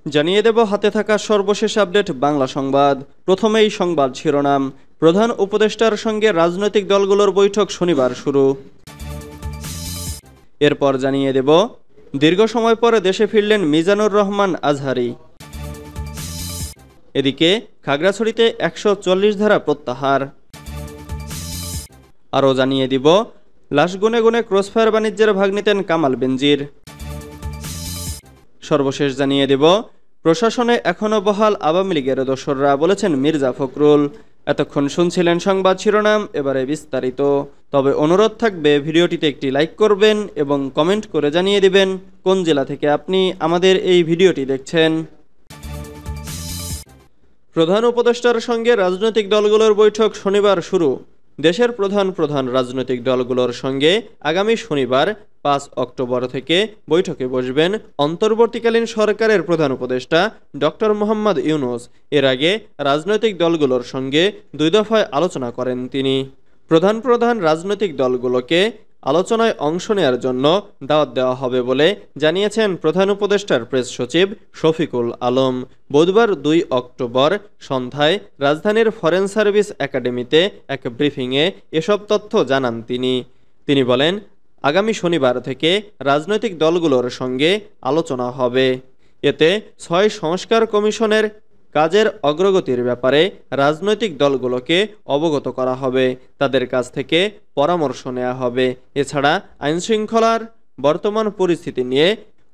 জানিয়ে দেব হাতে থাকা সর্বশেষ আপডেট বাংলা সংবাদ। প্রথমেই সংবাদ শিরোনাম। প্রধান উপদেষ্টার সঙ্গে রাজনৈতিক দলগুলোর বৈঠক শনিবার শুরু। এরপর জানিয়ে দেব দীর্ঘ সময় পরে দেশে ফিরলেন মিজানুর রহমান আজহারী। এদিকে খাগড়াছড়িতে ১৪০ ধারা প্রত্যাহার। আরও জানিয়ে দিব লাশ গুনে গুনে ক্রসফায়ার বাণিজ্যের ভাগ নিতেন কামাল বেনজির। সর্বশেষ জানিয়ে দেব প্রশাসনে এখনও বহাল আওয়ামী লীগের দোসররা, বলেছেন মির্জা ফখরুল। এতক্ষণ শুনছিলেন সংবাদ শিরোনাম, এবারে বিস্তারিত। তবে অনুরোধ থাকবে ভিডিওটিতে একটি লাইক করবেন এবং কমেন্ট করে জানিয়ে দিবেন কোন জেলা থেকে আপনি আমাদের এই ভিডিওটি দেখছেন। প্রধান উপদেষ্টার সঙ্গে রাজনৈতিক দলগুলোর বৈঠক শনিবার শুরু। দেশের প্রধান রাজনৈতিক দলগুলোর সঙ্গে আগামী শনিবার ৫ অক্টোবর থেকে বৈঠকে বসবেন অন্তর্বর্তীকালীন সরকারের প্রধান উপদেষ্টা ডক্টর মোহাম্মদ ইউনূস। এর আগে রাজনৈতিক দলগুলোর সঙ্গে ২ দফায় আলোচনা করেন তিনি। প্রধান রাজনৈতিক দলগুলোকে আলোচনায় অংশ নেয়ার জন্য দাওয়াত দেওয়া হবে বলে জানিয়েছেন প্রধান উপদেষ্টার প্রেস সচিব শফিকুল আলম। বুধবার ২ অক্টোবর সন্ধ্যায় রাজধানীর ফরেন সার্ভিস একাডেমিতে এক ব্রিফিংয়ে এসব তথ্য জানান তিনি বলেন, আগামী শনিবার থেকে রাজনৈতিক দলগুলোর সঙ্গে আলোচনা হবে। এতে ৬ সংস্কার কমিশনের কাজের অগ্রগতির ব্যাপারে রাজনৈতিক দলগুলোকে অবগত করা হবে, তাদের কাছ থেকে পরামর্শ নেওয়া হবে। এছাড়া আইনশৃঙ্খলার বর্তমান পরিস্থিতি নিয়ে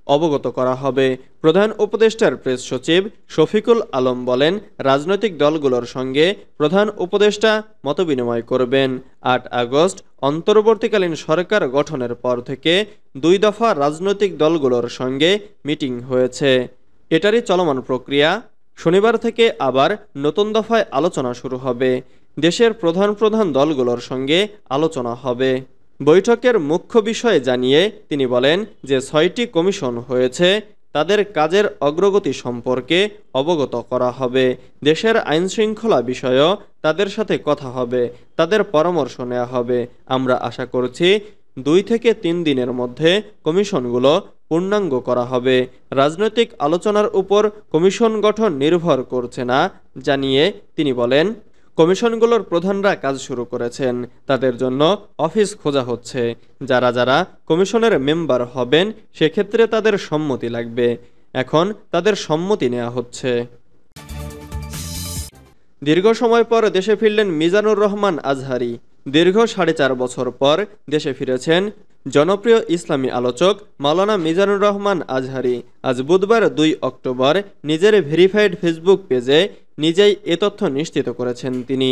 অবগত করা হবে। প্রধান উপদেষ্টার প্রেস সচিব শফিকুল আলম বলেন, রাজনৈতিক দলগুলোর সঙ্গে প্রধান উপদেষ্টা মতবিনিময় করবেন। ৮ আগস্ট অন্তর্বর্তীকালীন সরকার গঠনের পর থেকে ২ দফা রাজনৈতিক দলগুলোর সঙ্গে মিটিং হয়েছে, এটারই চলমান প্রক্রিয়া। শনিবার থেকে আবার নতুন দফায় আলোচনা শুরু হবে। দেশের প্রধান দলগুলোর সঙ্গে আলোচনা হবে। বৈঠকের মুখ্য বিষয়ে জানিয়ে তিনি বলেন যে ৬টি কমিশন হয়েছে, তাদের কাজের অগ্রগতি সম্পর্কে অবগত করা হবে। দেশের আইনশৃঙ্খলা বিষয়েও তাদের সাথে কথা হবে, তাদের পরামর্শ নেওয়া হবে। আমরা আশা করছি ২ থেকে ৩ দিনের মধ্যে কমিশনগুলো পূর্ণাঙ্গ করা হবে। রাজনৈতিক আলোচনার উপর কমিশন গঠন নির্ভর করছে না জানিয়ে তিনি বলেন, কমিশনগুলোর প্রধানরা কাজ শুরু করেছেন, তাদের জন্য অফিস খোঁজা হচ্ছে। যারা কমিশনের মেম্বার হবেন সেক্ষেত্রে তাদের সম্মতি লাগবে, এখন তাদের সম্মতি নেওয়া হচ্ছে। দীর্ঘ সময় পর দেশে ফিরলেন মিজানুর রহমান আজহারী। দীর্ঘ ৪.৫ বছর পর দেশে ফিরেছেন জনপ্রিয় ইসলামী আলোচক মাওলানা মিজানুর রহমান আজহারী। আজ বুধবার ২ অক্টোবর নিজের ভেরিফাইড ফেসবুক পেজে নিজেই এ তথ্য নিশ্চিত করেছেন তিনি।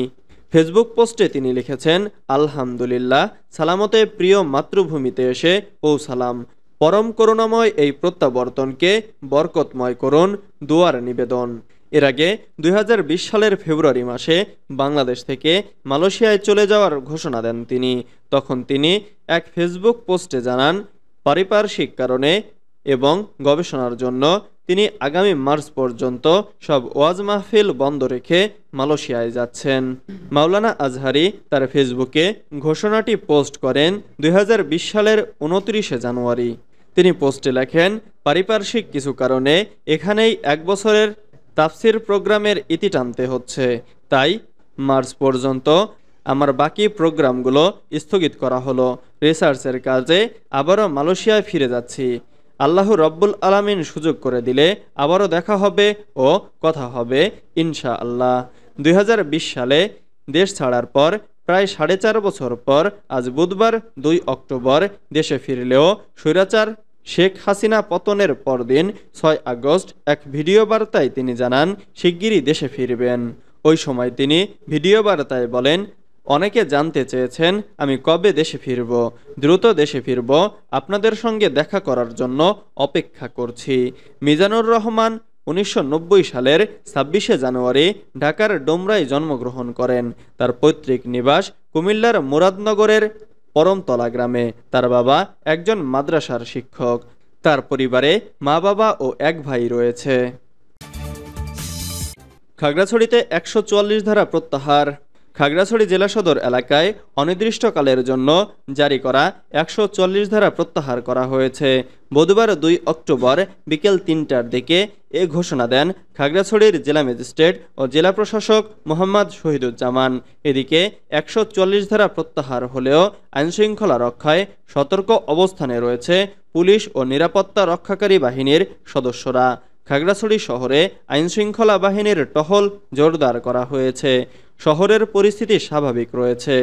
ফেসবুক পোস্টে তিনি লিখেছেন, আলহামদুলিল্লাহ, সালামতে প্রিয় মাতৃভূমিতে এসে পৌঁছালাম। পরম করুণাময় এই প্রত্যাবর্তনকে বরকতময় করুন, দুয়ার নিবেদন। এর আগে ২০২০ সালের ফেব্রুয়ারি মাসে বাংলাদেশ থেকে মালয়েশিয়ায় চলে যাওয়ার ঘোষণা দেন তিনি। তখন তিনি এক ফেসবুক পোস্টে জানান, পারিপার্শ্বিক কারণে এবং গবেষণার জন্য তিনি আগামী মার্চ পর্যন্ত সব ওয়াজ মাহফিল বন্ধ রেখে মালয়েশিয়ায় যাচ্ছেন। মাওলানা আজহারী তার ফেসবুকে ঘোষণাটি পোস্ট করেন ২০২০ সালের ২৯শে জানুয়ারি। তিনি পোস্টে লেখেন, পারিপার্শ্বিক কিছু কারণে এখানেই ১ বছরের তাফসির প্রোগ্রামের ইতি টানতে হচ্ছে, তাই মার্চ পর্যন্ত আমার বাকি প্রোগ্রামগুলো স্থগিত করা হলো। রিসার্চের কাজে আবারও মালয়েশিয়ায় ফিরে যাচ্ছি। আল্লাহ রব্বুল আলামিন সুযোগ করে দিলে আবারও দেখা হবে ও কথা হবে ইনশাআল্লাহ। ২০২০ সালে দেশ ছাড়ার পর প্রায় ৪.৫ বছর পর আজ বুধবার ২ অক্টোবর দেশে ফিরলেও স্বৈরাচার শেখ হাসিনা পতনের পরদিন ৬ আগস্ট এক ভিডিও বার্তায় তিনি জানান শিগগিরই দেশে ফিরবেন। ওই সময় তিনি ভিডিও বার্তায় বলেন, অনেকে জানতে চেয়েছেন আমি কবে দেশে ফিরব, দ্রুত দেশে ফিরব, আপনাদের সঙ্গে দেখা করার জন্য অপেক্ষা করছি। মিজানুর রহমান ১৯৯০ সালের ২৬শে জানুয়ারি ঢাকার ডোমরায় জন্মগ্রহণ করেন। তার পৈতৃক নিবাস কুমিল্লার মুরাদনগরের পরমতলা গ্রামে। তার বাবা একজন মাদ্রাসার শিক্ষক। তার পরিবারে মা বাবা ও এক ভাই রয়েছে। খাগড়াছড়িতে ১৪০ ধারা প্রত্যাহার। খাগড়াছড়ি জেলা সদর এলাকায় অনির্দিষ্টকালের জন্য জারি করা ১৪০ ধারা প্রত্যাহার করা হয়েছে। বুধবার ২ অক্টোবর বিকেল ৩টার দিকে এ ঘোষণা দেন খাগড়াছড়ির জেলা ম্যাজিস্ট্রেট ও জেলা প্রশাসক মোহাম্মদ শহীদুজ্জামান। এদিকে ১৪০ ধারা প্রত্যাহার হলেও আইনশৃঙ্খলা রক্ষায় সতর্ক অবস্থানে রয়েছে পুলিশ ও নিরাপত্তা রক্ষাকারী বাহিনীর সদস্যরা। খাগড়াছড়ি শহরে আইনশৃঙ্খলা বাহিনীর টহল জোরদার করা হয়েছে। শহরের পরিস্থিতি স্বাভাবিক রয়েছে।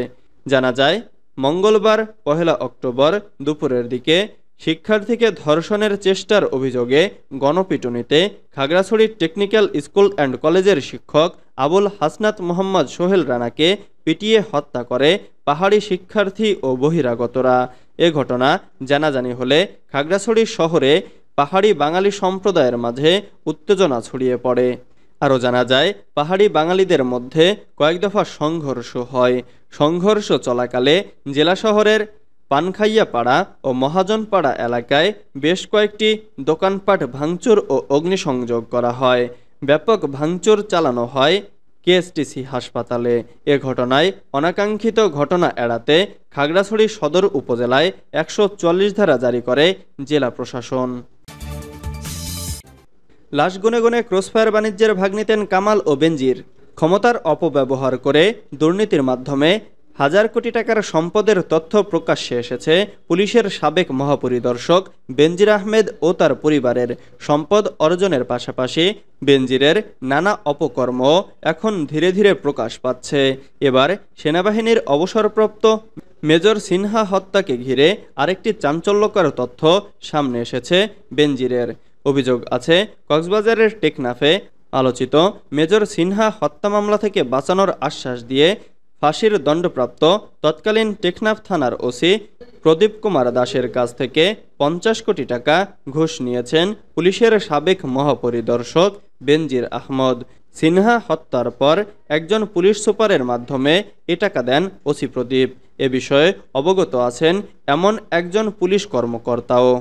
জানা যায়, মঙ্গলবার ১ অক্টোবর দুপুরের দিকে শিক্ষার্থীকে ধর্ষণের চেষ্টার অভিযোগে গণপিটুনিতে খাগড়াছড়ি টেকনিক্যাল স্কুল অ্যান্ড কলেজের শিক্ষক আবুল হাসনাত মোহাম্মদ সোহেল রানাকে পিটিয়ে হত্যা করে পাহাড়ি শিক্ষার্থী ও বহিরাগতরা। এ ঘটনা জানাজানি হলে খাগড়াছড়ি শহরে পাহাড়ি বাঙালি সম্প্রদায়ের মাঝে উত্তেজনা ছড়িয়ে পড়ে। আরও জানা যায়, পাহাড়ি বাঙালিদের মধ্যে কয়েক দফা সংঘর্ষ হয়। সংঘর্ষ চলাকালে জেলা শহরের পানখাইয়াপাড়া ও মহাজনপাড়া এলাকায় বেশ কয়েকটি দোকানপাট ভাঙচুর ও অগ্নিসংযোগ করা হয়। ব্যাপক ভাঙচুর চালানো হয় কেএসটিসি হাসপাতালে। এ ঘটনায় অনাকাঙ্ক্ষিত ঘটনা এড়াতে খাগড়াছড়ি সদর উপজেলায় ১৪০ ধারা জারি করে জেলা প্রশাসন। লাশ গুনে গুনে ক্রসফায়ার বাণিজ্যের ভাগ নিতেন কামাল ও বেনজির। ক্ষমতার অপব্যবহার করে দুর্নীতির মাধ্যমে হাজার কোটি টাকার সম্পদের তথ্য প্রকাশ্যে এসেছে পুলিশের সাবেক মহাপরিদর্শক বেনজির আহমেদ ও তার পরিবারের। সম্পদ অর্জনের পাশাপাশি বেনজিরের নানা অপকর্ম এখন ধীরে ধীরে প্রকাশ পাচ্ছে। এবার সেনাবাহিনীর অবসরপ্রাপ্ত মেজর সিনহা হত্যাকে ঘিরে আরেকটি চাঞ্চল্যকর তথ্য সামনে এসেছে বেনজিরের। অভিযোগ আছে, কক্সবাজারের টেকনাফে আলোচিত মেজর সিনহা হত্যা মামলা থেকে বাঁচানোর আশ্বাস দিয়ে ফাঁসির দণ্ডপ্রাপ্ত তৎকালীন টেকনাফ থানার ওসি প্রদীপ কুমার দাসের কাছ থেকে ৫০ কোটি টাকা ঘুষ নিয়েছেন পুলিশের সাবেক মহাপরিদর্শক বেনজির আহমদ। সিনহা হত্যার পর একজন পুলিশ সুপারের মাধ্যমে এ টাকা দেন ওসি প্রদীপ। এ বিষয়ে অবগত আছেন এমন একজন পুলিশ কর্মকর্তাও।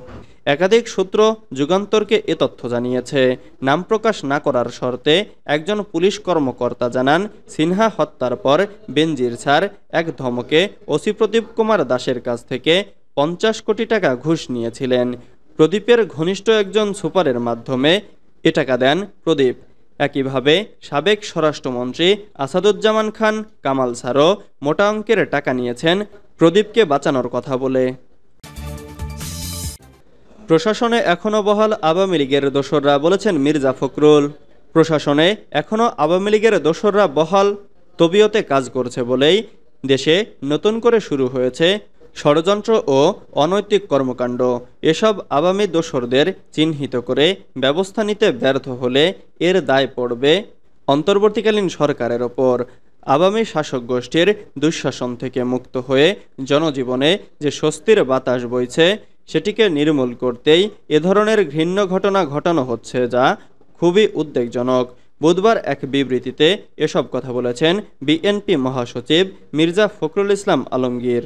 একাধিক সূত্র যুগান্তরকে এ তথ্য জানিয়েছে। নাম প্রকাশ না করার শর্তে একজন পুলিশ কর্মকর্তা জানান, সিনহা হত্যার পর বেনজির স্যার এক ধমকে ওসি প্রদীপ কুমার দাসের কাছ থেকে ৫০ কোটি টাকা ঘুষ নিয়েছিলেন। প্রদীপের ঘনিষ্ঠ একজন সুপারের মাধ্যমে এ টাকা দেন প্রদীপ। একইভাবে সাবেক স্বরাষ্ট্রমন্ত্রী আসাদুজ্জামান খান কামাল স্যারও মোটা অঙ্কের টাকা নিয়েছেন প্রদীপকে বাঁচানোর কথা বলে। প্রশাসনে এখনও বহাল আওয়ামী লীগের দোসররা, বলেছেন মির্জা ফখরুল। প্রশাসনে এখনও আওয়ামী লীগের দোসররা বহাল তবিয়তে কাজ করছে বলেই দেশে নতুন করে শুরু হয়েছে ষড়যন্ত্র ও অনৈতিক কর্মকাণ্ড। এসব আওয়ামী দোসরদের চিহ্নিত করে ব্যবস্থা নিতে ব্যর্থ হলে এর দায় পড়বে অন্তর্বর্তীকালীন সরকারের ওপর। আওয়ামী শাসক গোষ্ঠীর দুঃশাসন থেকে মুক্ত হয়ে জনজীবনে যে স্বস্তির বাতাস বইছে সেটিকে নির্মূল করতেই এ ধরনের ঘৃণ্য ঘটনা ঘটানো হচ্ছে, যা খুবই উদ্বেগজনক। বুধবার এক বিবৃতিতে এসব কথা বলেছেন বিএনপি মহাসচিব মির্জা ফখরুল ইসলাম আলমগীর।